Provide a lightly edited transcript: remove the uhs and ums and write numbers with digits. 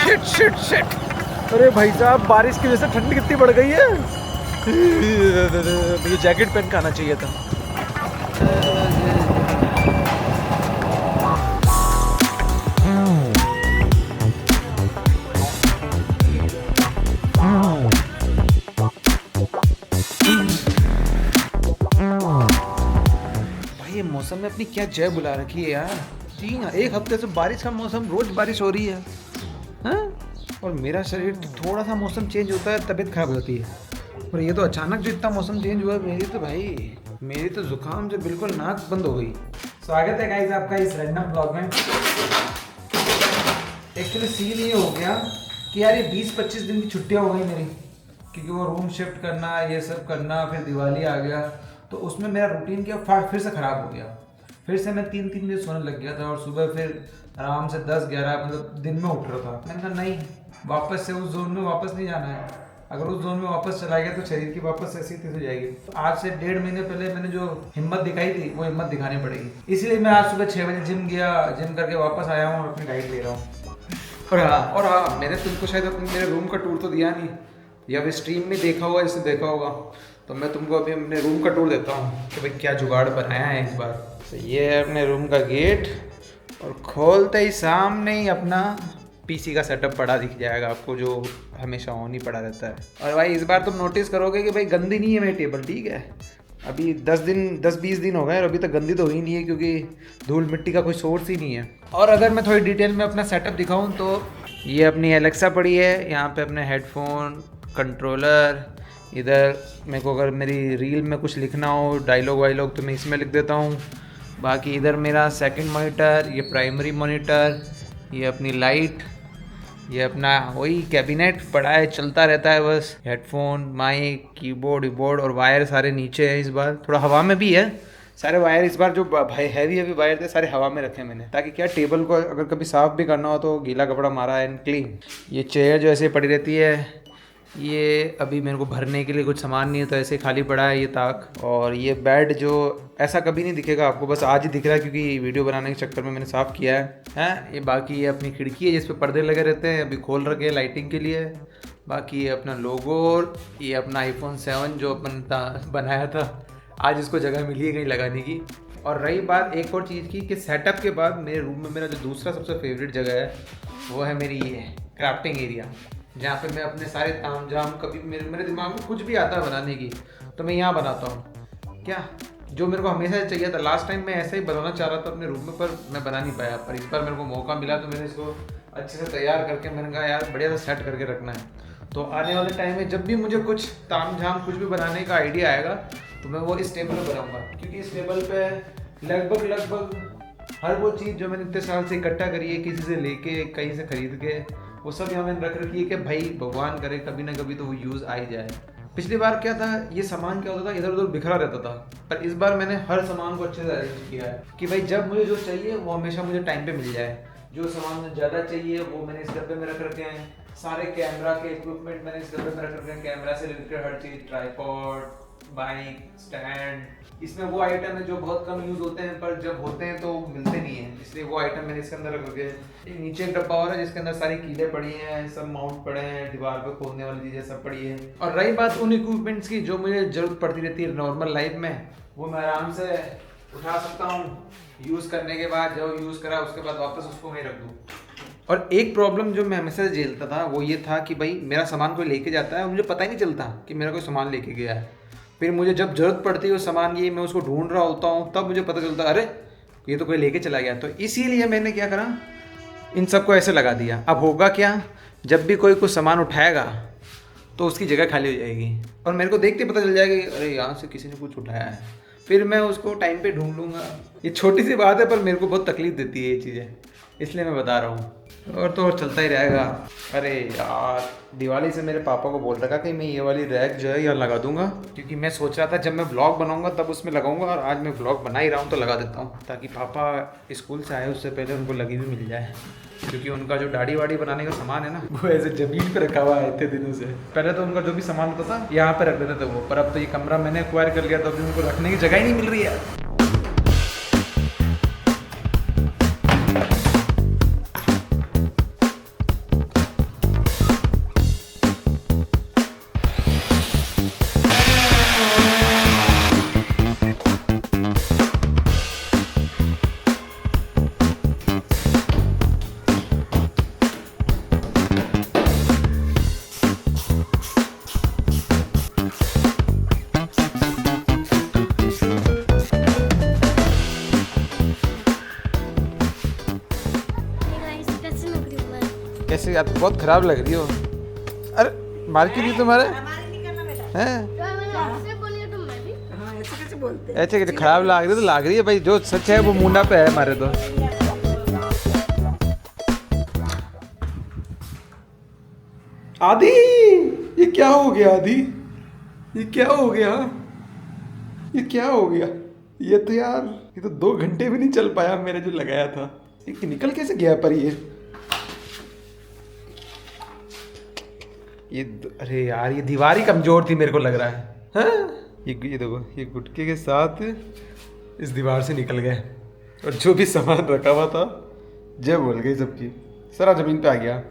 Shit shit shit. अरे भाई साहब, बारिश की वजह से ठंड कितनी बढ़ गई है। मुझे जैकेट पहन के आना चाहिए था। भाई ये मौसम में अपनी क्या जय बुला रखी है यार। जी हाँ, एक हफ्ते से बारिश का मौसम, रोज बारिश हो रही है। हाँ? और मेरा शरीर थोड़ा सा मौसम चेंज होता है तबीयत खराब हो जाती है। और ये तो अचानक जो इतना मौसम चेंज हुआ, मेरी तो जुकाम से बिल्कुल नाक बंद हो गई। स्वागत है गाइस आपका इस रैंडम ब्लॉग में। एक्चुअली सीन ये हो गया कि यार ये 20-25 दिन की छुट्टियां हो गई मेरी, क्योंकि वो रूम शिफ्ट करना, ये सब करना, फिर दिवाली आ गया, तो उसमें मेरा रूटीन क्या फिर से ख़राब हो गया। फिर से मैं 3-3 बजे सोने लग गया था और सुबह फिर आराम से 10-11 मतलब दिन में उठ रहा था। मैंने कहा नहीं, वापस से उस जोन में वापस नहीं जाना है। अगर उस जोन में वापस चला गया तो शरीर की वापस ऐसी तैसी हो जाएगी। तो आज से 1.5 महीने पहले मैंने जो हिम्मत दिखाई थी वो हिम्मत दिखानी पड़ेगी। इसलिए मैं आज सुबह 6 बजे जिम गया, जिम करके वापस आया हूँ और अपनी डाइट ले रहा हूँ। और हाँ, मैंने तुमको शायद अपने मेरे रूम का टूर तो दिया नहीं, या फिर स्ट्रीम में देखा होगा, जैसे देखा होगा, तो मैं तुमको अभी अपने रूम का टूर देता हूँ कि भाई क्या जुगाड़ बनाया है इस बार। तो ये है अपने रूम का गेट, और खोलते ही सामने ही अपना पीसी का सेटअप पड़ा दिख जाएगा आपको, जो हमेशा ऑन ही पड़ा रहता है। और भाई इस बार तुम नोटिस करोगे कि भाई गंदी नहीं है मेरी टेबल, ठीक है। अभी 10-20 दिन हो गए और अभी तक गंदी तो हुई नहीं है, क्योंकि धूल मिट्टी का कोई सोर्स ही नहीं है। और अगर मैं थोड़ी डिटेल में अपना सेटअप दिखाऊं तो ये अपनी एलेक्सा पड़ी है, यहाँ पे अपने हेडफोन, कंट्रोलर, इधर मेरे को अगर मेरी रील में कुछ लिखना हो, डायलॉग वायलॉग, तो मैं इसमें लिख देता हूँ। बाकी इधर मेरा सेकंड मॉनिटर, ये प्राइमरी मॉनिटर, ये अपनी लाइट, ये अपना वही कैबिनेट पड़ा है, चलता रहता है बस। हेडफोन, माइक, कीबोर्ड वीबोर्ड, और वायर सारे नीचे हैं। इस बार थोड़ा हवा में भी है सारे वायर। इस बार जो भाई हैवी वायर थे सारे हवा में रखे मैंने, ताकि क्या टेबल को अगर कभी साफ़ भी करना हो तो गीला कपड़ा मारा है एंड क्लीन। ये चेयर जो ऐसे पड़ी रहती है, ये अभी मेरे को भरने के लिए कुछ सामान नहीं है तो ऐसे खाली पड़ा है ये ताक। और ये बेड जो ऐसा कभी नहीं दिखेगा आपको, बस आज ही दिख रहा है क्योंकि वीडियो बनाने के चक्कर में मैंने साफ़ किया है। ये बाकी ये अपनी खिड़की है जिस पे पर्दे लगे रहते हैं, अभी खोल रखे हैं लाइटिंग के लिए। बाकी ये अपना लोगो, ये अपना iPhone 7 जो अपन बनाया था, आज इसको जगह मिली है कहीं लगाने की। और रही बात एक और चीज़ की कि सेटअप के बाद मेरे रूम में मेरा जो दूसरा सबसे फेवरेट जगह है वो है मेरी ये क्राफ्टिंग एरिया, जहाँ पे मैं अपने सारे तामझाम, कभी मेरे दिमाग में कुछ भी आता है बनाने की तो मैं यहाँ बनाता हूँ। क्या जो मेरे को हमेशा से चाहिए था, लास्ट टाइम मैं ऐसा ही बनाना चाह रहा था अपने रूम में, पर मैं बना नहीं पाया। पर इस बार मेरे को मौका मिला तो मैंने इसको अच्छे से तैयार करके मैंने कहा यार बढ़िया से सेट करके रखना है। तो आने वाले टाइम में जब भी मुझे कुछ तामझाम कुछ भी बनाने का आइडिया आएगा तो मैं वो इस टेबल पर बनाऊँगा, क्योंकि इस टेबल पर लगभग हर वो चीज़ जो मैंने इतने साल से इकट्ठा करी है, किसी से लेके कहीं से खरीद के, वो सब यहाँ मैंने रख रखी है कि भाई भगवान करे कभी ना कभी तो वो यूज़ आ ही जाए। पिछली बार क्या था, ये सामान क्या होता था, इधर उधर बिखरा रहता था, पर इस बार मैंने हर सामान को अच्छे से अरेंज किया है कि भाई जब मुझे जो चाहिए वो हमेशा मुझे टाइम पे मिल जाए। जो सामान मुझे ज़्यादा चाहिए वो मैंने इस डब्बे में रख रखे हैं। सारे कैमरा के इक्विपमेंट मैंने इस डब्बे में रख रखे हैं, कैमरा से रिलेटेड हर चीज़, ट्राइपॉड, बाइक स्टैंड। इसमें वो आइटम है जो बहुत कम यूज़ होते हैं, पर जब होते हैं तो मिलते नहीं हैं, इसलिए वो आइटम मैंने इसके अंदर रख रखे हैं। नीचे एक डब्बा और है जिसके अंदर सारी कीलें पड़ी हैं, सब माउंट पड़े हैं, दीवार पे खोलने वाली चीज़ें सब पड़ी है। और रही बात उन इक्विपमेंट्स की जो मुझे जरूरत पड़ती रहती है नॉर्मल लाइफ में, वो मैं आराम से उठा सकता हूँ, यूज़ करने के बाद जब यूज़ करा उसके बाद वापस उसको वहीं रख दूँ। और एक प्रॉब्लम जो मैं हमेशा झेलता था वो ये था कि भाई मेरा सामान कोई लेके जाता है और मुझे पता ही नहीं चलता कि मेरा कोई सामान लेके गया है। फिर मुझे जब ज़रूरत पड़ती है उस सामान की, मैं उसको ढूंढ रहा होता हूँ, तब मुझे पता चलता अरे ये तो कोई लेके चला गया। तो इसीलिए मैंने क्या करा, इन सबको ऐसे लगा दिया। अब होगा क्या, जब भी कोई कुछ सामान उठाएगा तो उसकी जगह खाली हो जाएगी और मेरे को देखते पता चल जाएगा कि अरे यहाँ से किसी ने कुछ उठाया है, फिर मैं उसको टाइम पे ढूंढ लूँगा। ये छोटी सी बात है पर मेरे को बहुत तकलीफ देती है ये चीज़ें, इसलिए मैं बता रहा हूँ। और तो और चलता ही रहेगा। अरे यार, दिवाली से मेरे पापा को बोल रखा कि मैं ये वाली रैक जो है यहाँ लगा दूंगा, क्योंकि मैं सोच रहा था जब मैं व्लॉग बनाऊंगा तब उसमें लगाऊंगा, और आज मैं व्लॉग बना ही रहा हूँ तो लगा देता हूँ, ताकि पापा स्कूल से आए उससे पहले उनको लगी भी मिल जाए। क्योंकि उनका जो दाढ़ी वाड़ी बनाने का सामान है ना, वो ऐसे जमीन पे रखा हुआ है इतने दिनों से। पहले तो उनका जो भी सामान होता था यहाँ पे रख देते थे वो, पर अब तो ये कमरा मैंने एक्वायर कर लिया तो अभी उनको रखने की जगह ही नहीं मिल रही है। यार बहुत खराब लग रही हो। अरे मार क्यों रही तुम्हारे हैं? ऐसे कैसे खराब लाग रही है? तो लाग रही है भाई, जो सच है वो मुंडा पे है हमारे तो। आदि ये क्या हो गया? आदि ये क्या हो गया? ये क्या हो गया? ये तो यार, ये तो 2 घंटे भी नहीं चल पाया मैंने जो लगाया था। ये निकल कैसे गया पर अरे यार ये दीवार ही कमजोर थी मेरे को लग रहा है। हाँ? ये देखो, ये गुटके के साथ इस दीवार से निकल गए और जो भी सामान रखा हुआ था जब बोल गई सबकी सारा जमीन पे आ गया।